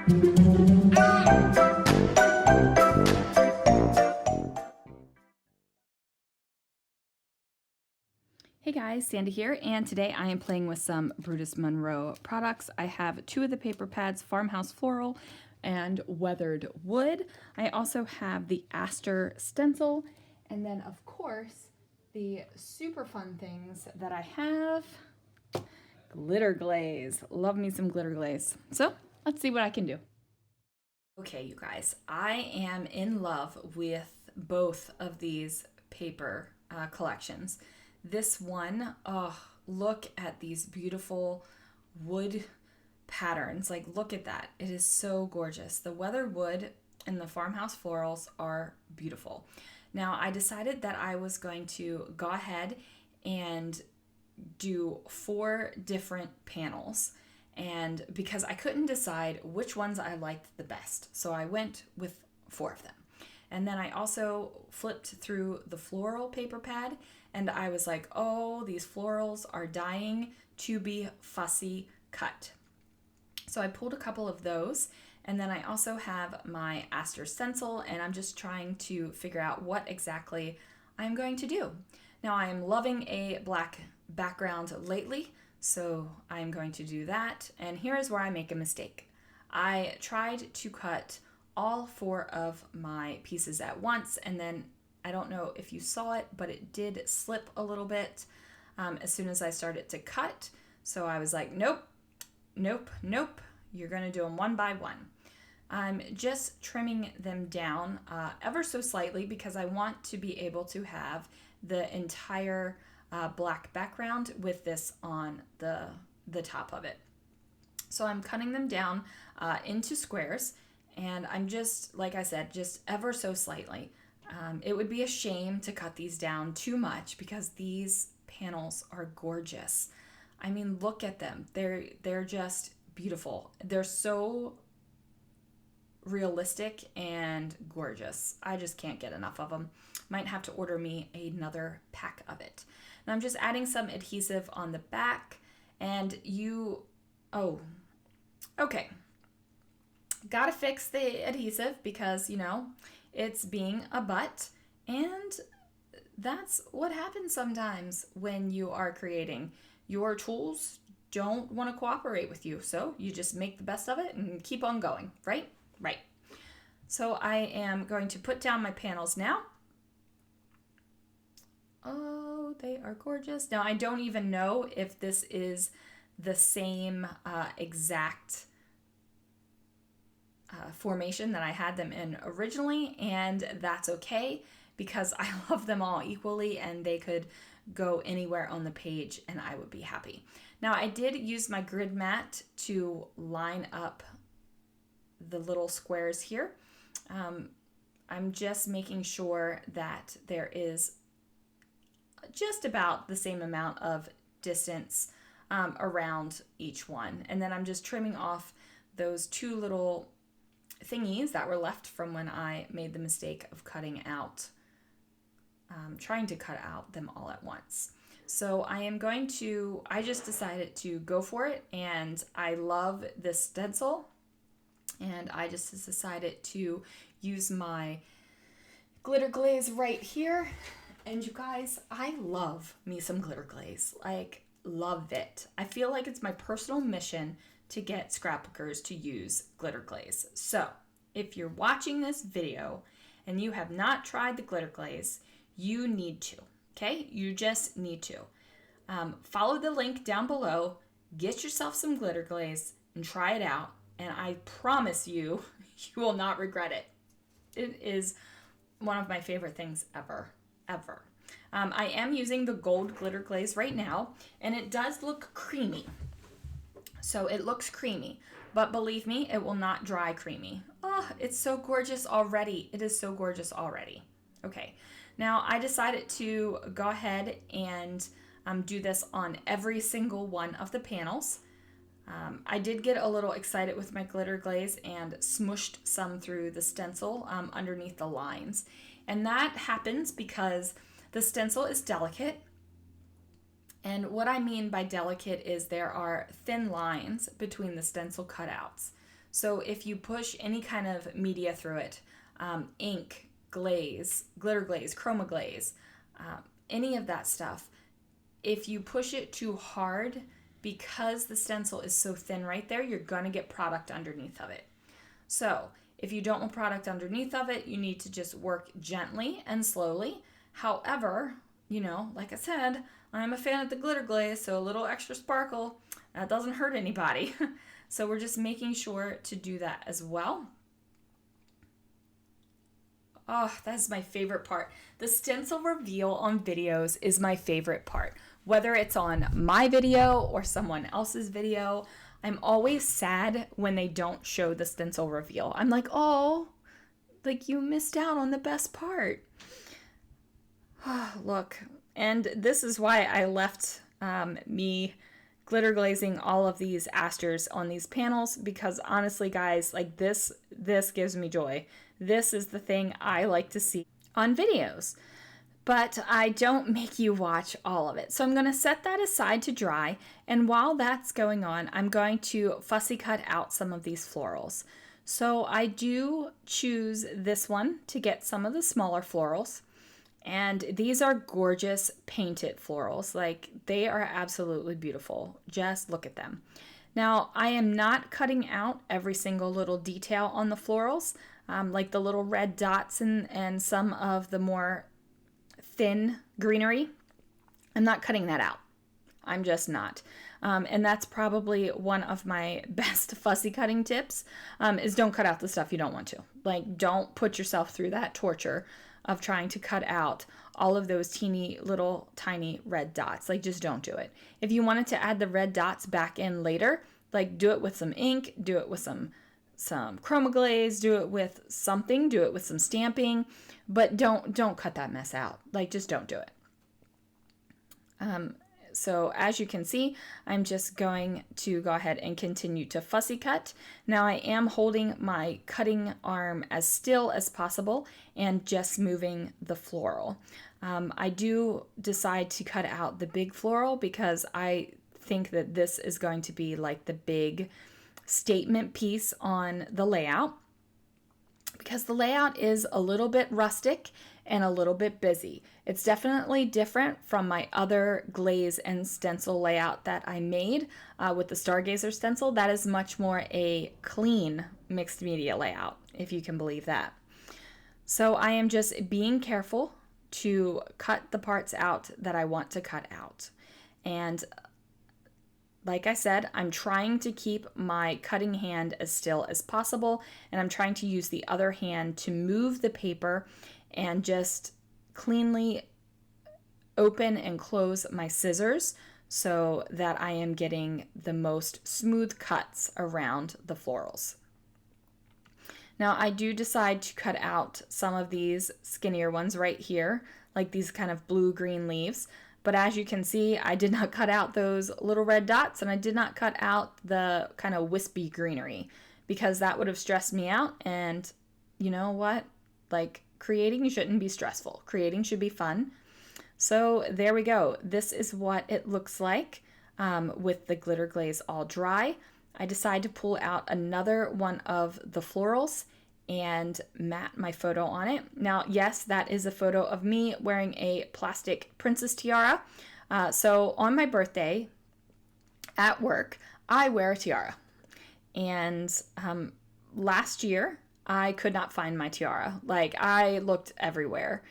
Hey guys, Sandy here, and today I am playing with some Brutus Monroe products. I have two of the paper pads, Farmhouse Floral and Weathered Wood. I also have the Aster stencil, and then of course, the super fun things that I have, Glitter Glaze. Love me some Glitter Glaze. So let's see what I can do. Okay, you guys, I am in love with both of these paper collections. This one, oh, look at these beautiful wood patterns. Like, look at that. It is so gorgeous. The weathered wood and the farmhouse florals are beautiful. Now, I decided that I was going to go ahead and do 4 different panels. And because I couldn't decide which ones I liked the best, so I went with 4 of them. And then I also flipped through the floral paper pad, and I was like, oh, these florals are dying to be fussy cut. So I pulled a couple of those, and then I also have my Aster stencil, and I'm just trying to figure out what exactly I'm going to do. Now, I am loving a black background lately, so I'm going to do that. And here is where I make a mistake. I tried to cut all 4 of my pieces at once, and then I don't know if you saw it, but it did slip a little bit as soon as I started to cut. So I was like, nope, nope, nope. You're going to do them one by one. I'm just trimming them down ever so slightly because I want to be able to have the entire black background with this on the top of it. So I'm cutting them down into squares, and I'm just, like I said, just ever so slightly. It would be a shame to cut these down too much because these panels are gorgeous. I mean, look at them. They're just beautiful. They're so realistic and gorgeous. I just can't get enough of them. Might have to order me another pack of it. And I'm just adding some adhesive on the back, and okay. Gotta fix the adhesive because, it's being a butt, and that's what happens sometimes when you are creating. Your tools don't want to cooperate with you, so you just make the best of it and keep on going, right? Right. So I am going to put down my panels now. Oh, they are gorgeous. Now, I don't even know if this is the same exact formation that I had them in originally, and that's okay because I love them all equally and they could go anywhere on the page and I would be happy. Now, I did use my grid mat to line up the little squares here. I'm just making sure that there is just about the same amount of distance around each one. And then I'm just trimming off those 2 little thingies that were left from when I made the mistake of trying to cut out them all at once. So I just decided to go for it, and I love this stencil, and I just decided to use my glitter glaze right here. And you guys, I love me some glitter glaze, like love it. I feel like it's my personal mission to get scrapbookers to use glitter glaze. So if you're watching this video and you have not tried the glitter glaze, you need to, okay? You just need to. Follow the link down below, get yourself some glitter glaze and try it out. And I promise you, you will not regret it. It is one of my favorite things ever. I am using the gold glitter glaze right now, and it does look creamy. So it looks creamy, but believe me, it will not dry creamy. Oh, it's so gorgeous already. It is so gorgeous already. Okay, now I decided to go ahead and do this on every single one of the panels. I did get a little excited with my glitter glaze and smushed some through the stencil underneath the lines. And that happens because the stencil is delicate. And what I mean by delicate is there are thin lines between the stencil cutouts. So if you push any kind of media through it, ink, glaze, glitter glaze, chroma glaze, any of that stuff, if you push it too hard, because the stencil is so thin right there, you're going to get product underneath of it. So if you don't want product underneath of it, you need to just work gently and slowly. However, you know, like I said, I'm a fan of the glitter glaze, so a little extra sparkle, that doesn't hurt anybody. So we're just making sure to do that as well. Oh, that's my favorite part. The stencil reveal on videos is my favorite part. Whether it's on my video or someone else's video, I'm always sad when they don't show the stencil reveal. I'm like, oh, like you missed out on the best part. Look, and this is why I left me glitter glazing all of these asters on these panels, because honestly, guys, like this gives me joy. This is the thing I like to see on videos, but I don't make you watch all of it. So I'm going to set that aside to dry, and while that's going on, I'm going to fussy cut out some of these florals. So I do choose this one to get some of the smaller florals. And these are gorgeous painted florals. Like, they are absolutely beautiful. Just look at them. Now, I am not cutting out every single little detail on the florals, like the little red dots and some of the more thin greenery. I'm not cutting that out. I'm just not. And that's probably one of my best fussy cutting tips, is don't cut out the stuff you don't want to. Like, don't put yourself through that torture of trying to cut out all of those teeny little tiny red dots. Like, just don't do it. If you wanted to add the red dots back in later, like, do it with some ink, do it with some chroma glaze, do it with something, do it with some stamping, but don't cut that mess out. Like, just don't do it. So as you can see, I'm just going to go ahead and continue to fussy cut. Now I am holding my cutting arm as still as possible and just moving the floral. I do decide to cut out the big floral because I think that this is going to be like the big statement piece on the layout, because the layout is a little bit rustic and a little bit busy. It's definitely different from my other glaze and stencil layout that I made with the Stargazer stencil. That is much more a clean mixed media layout, if you can believe that. So I am just being careful to cut the parts out that I want to cut out. And like I said, I'm trying to keep my cutting hand as still as possible, and I'm trying to use the other hand to move the paper and just cleanly open and close my scissors so that I am getting the most smooth cuts around the florals. Now I do decide to cut out some of these skinnier ones right here, like these kind of blue-green leaves. But as you can see, I did not cut out those little red dots, and I did not cut out the kind of wispy greenery, because that would have stressed me out. And you know what? Like, creating shouldn't be stressful. Creating should be fun. So there we go. This is what it looks like with the glitter glaze all dry. I decide to pull out another one of the florals and mat my photo on it. Now, yes, that is a photo of me wearing a plastic princess tiara. So on my birthday at work, I wear a tiara. And last year, I could not find my tiara. Like, I looked everywhere.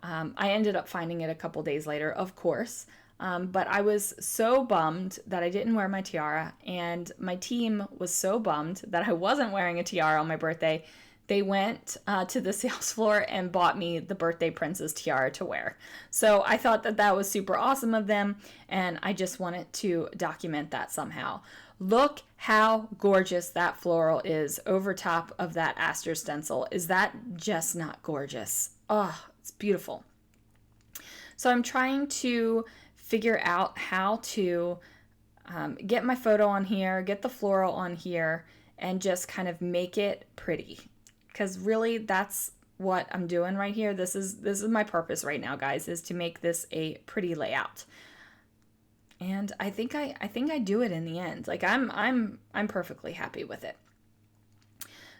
I ended up finding it a couple days later, of course. But I was so bummed that I didn't wear my tiara, and my team was so bummed that I wasn't wearing a tiara on my birthday. They went to the sales floor and bought me the birthday princess tiara to wear. So I thought that that was super awesome of them, and I just wanted to document that somehow. Look how gorgeous that floral is over top of that aster stencil. Is that just not gorgeous? Oh, it's beautiful. So I'm trying to figure out how to get my photo on here, get the floral on here, and just kind of make it pretty. Because really, that's what I'm doing right here. This is my purpose right now, guys, is to make this a pretty layout. And I think I do it in the end. Like, I'm perfectly happy with it.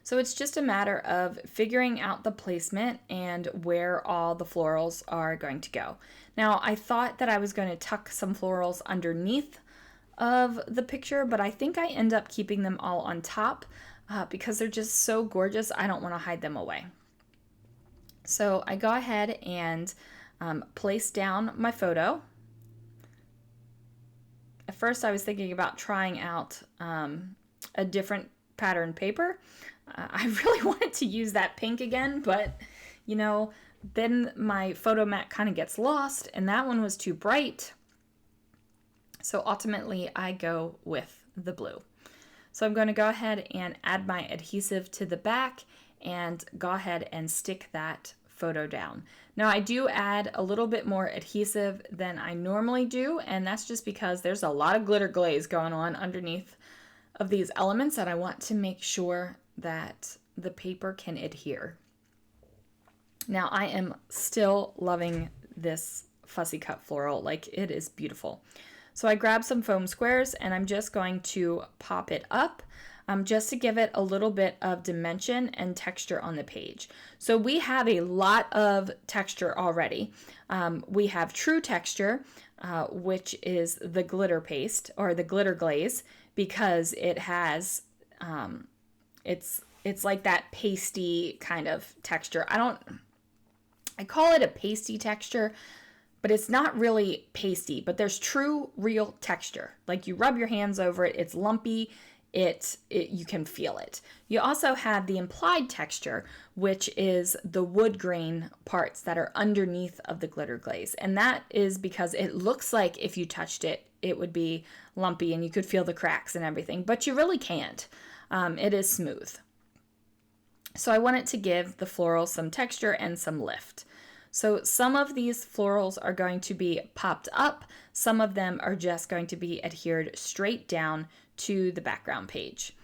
So it's just a matter of figuring out the placement and where all the florals are going to go. Now, I thought that I was going to tuck some florals underneath of the picture, but I think I end up keeping them all on top because they're just so gorgeous. I don't want to hide them away. So I go ahead and place down my photo. At first I was thinking about trying out a different pattern paper. I really wanted to use that pink again, but you know, then my photo mat kind of gets lost, and that one was too bright. So ultimately I go with the blue. So I'm going to go ahead and add my adhesive to the back and go ahead and stick that photo down. Now I do add a little bit more adhesive than I normally do, and that's just because there's a lot of glitter glaze going on underneath of these elements, and I want to make sure that the paper can adhere. Now I am still loving this fussy cut floral, like it is beautiful. So I grabbed some foam squares and I'm just going to pop it up just to give it a little bit of dimension and texture on the page. So we have a lot of texture already. We have true texture, which is the glitter paste or the glitter glaze, because it has it's like that pasty kind of texture. I call it a pasty texture, but it's not really pasty, but there's true real texture. Like you rub your hands over it, it's lumpy, you can feel it. You also have the implied texture, which is the wood grain parts that are underneath of the glitter glaze. And that is because it looks like if you touched it, it would be lumpy and you could feel the cracks and everything, but you really can't. It is smooth. So I wanted to give the florals some texture and some lift. So some of these florals are going to be popped up. Some of them are just going to be adhered straight down to the background page.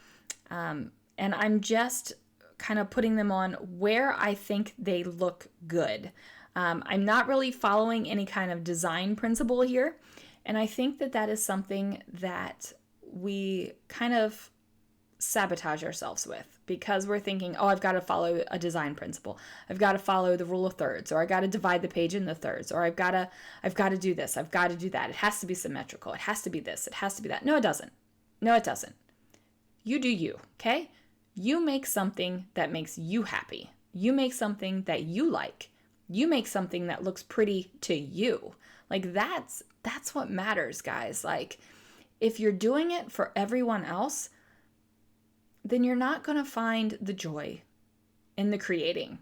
And I'm just kind of putting them on where I think they look good. I'm not really following any kind of design principle here. And I think that that is something that we kind of sabotage ourselves with, because we're thinking, oh, I've got to follow a design principle. I've got to follow the rule of thirds, or I got to divide the page into thirds, or I've got to do this. I've got to do that. It has to be symmetrical. It has to be this. It has to be that. No, it doesn't. No, it doesn't. You do you, okay? You make something that makes you happy. You make something that you like. You make something that looks pretty to you. Like that's what matters, guys. Like if you're doing it for everyone else, then you're not going to find the joy in the creating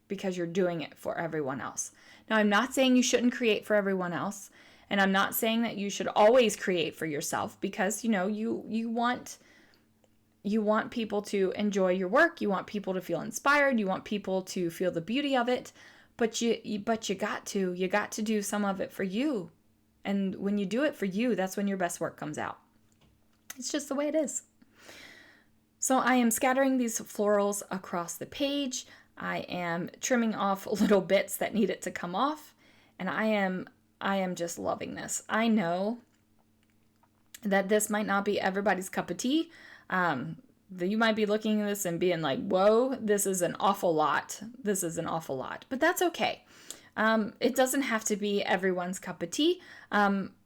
because you're doing it for everyone else. Now, I'm not saying you shouldn't create for everyone else, and I'm not saying that you should always create for yourself, because you want people to enjoy your work, you want people to feel inspired, you want people to feel the beauty of it, but you got to do some of it for you. And when you do it for you, that's when your best work comes out. It's just the way it is. So I am scattering these florals across the page. I am trimming off little bits that need it to come off, and I am just loving this. I know that this might not be everybody's cup of tea. You might be looking at this and being like, whoa, this is an awful lot. This is an awful lot, but that's okay. It doesn't have to be everyone's cup of tea.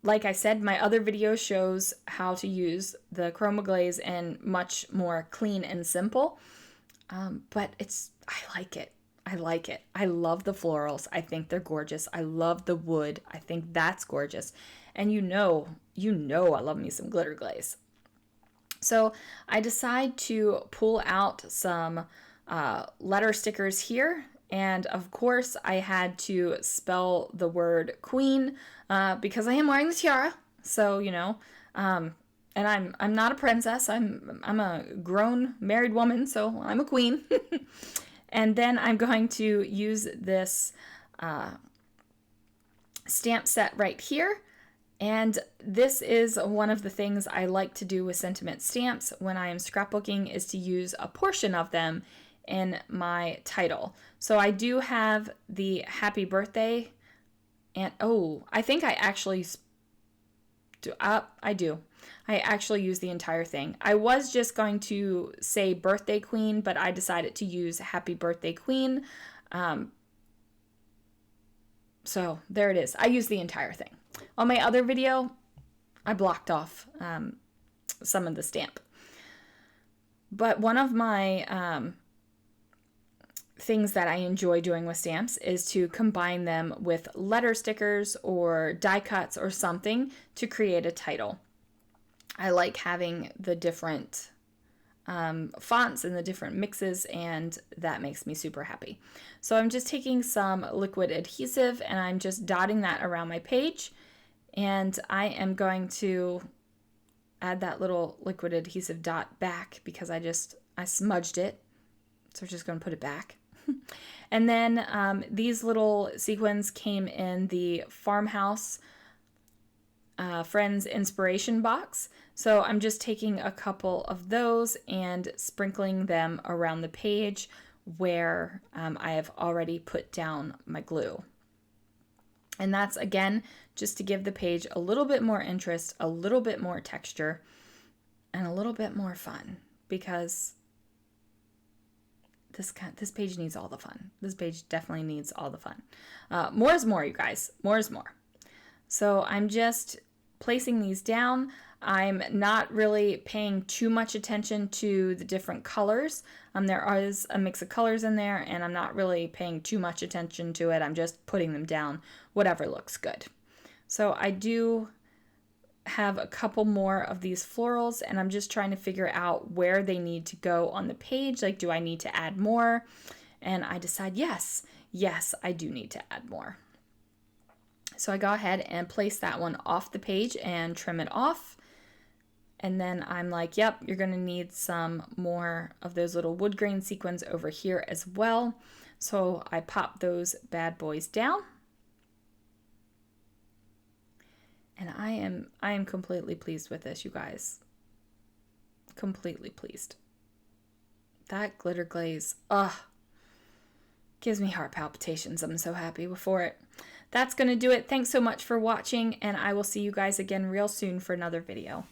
Like I said, my other video shows how to use the chroma glaze and much more clean and simple. But I like it. I like it. I love the florals. I think they're gorgeous. I love the wood. I think that's gorgeous. And you know I love me some glitter glaze. So I decide to pull out some letter stickers here. And of course, I had to spell the word queen because I am wearing the tiara. So, and I'm not a princess. I'm a grown married woman, so I'm a queen. And then I'm going to use this stamp set right here. And this is one of the things I like to do with sentiment stamps when I am scrapbooking, is to use a portion of them in my title. So I do have the happy birthday, and I think I actually do. I do. I actually used the entire thing. I was just going to say Birthday Queen, but I decided to use Happy Birthday Queen. So there it is. I used the entire thing. On my other video, I blocked off some of the stamp. But one of my things that I enjoy doing with stamps is to combine them with letter stickers or die cuts or something to create a title. I like having the different fonts and the different mixes, and that makes me super happy. So I'm just taking some liquid adhesive and I'm just dotting that around my page, and I am going to add that little liquid adhesive dot back because I smudged it, so we're just going to put it back. And then these little sequins came in the Farmhouse Friends Inspiration box. So I'm just taking a couple of those and sprinkling them around the page where I have already put down my glue. And that's, again, just to give the page a little bit more interest, a little bit more texture, and a little bit more fun, because this page needs all the fun. This page definitely needs all the fun. More is more, you guys. More is more. So I'm just placing these down. I'm not really paying too much attention to the different colors. There is a mix of colors in there, and I'm not really paying too much attention to it. I'm just putting them down, whatever looks good. So I do have a couple more of these florals, and I'm just trying to figure out where they need to go on the page. Like, do I need to add more? And I decide, yes, I do need to add more. So I go ahead and place that one off the page and trim it off. And then I'm like, yep, you're going to need some more of those little wood grain sequins over here as well. So I pop those bad boys down. And I am completely pleased with this, you guys. Completely pleased. That glitter glaze, gives me heart palpitations. I'm so happy for it. That's going to do it. Thanks so much for watching, and I will see you guys again real soon for another video.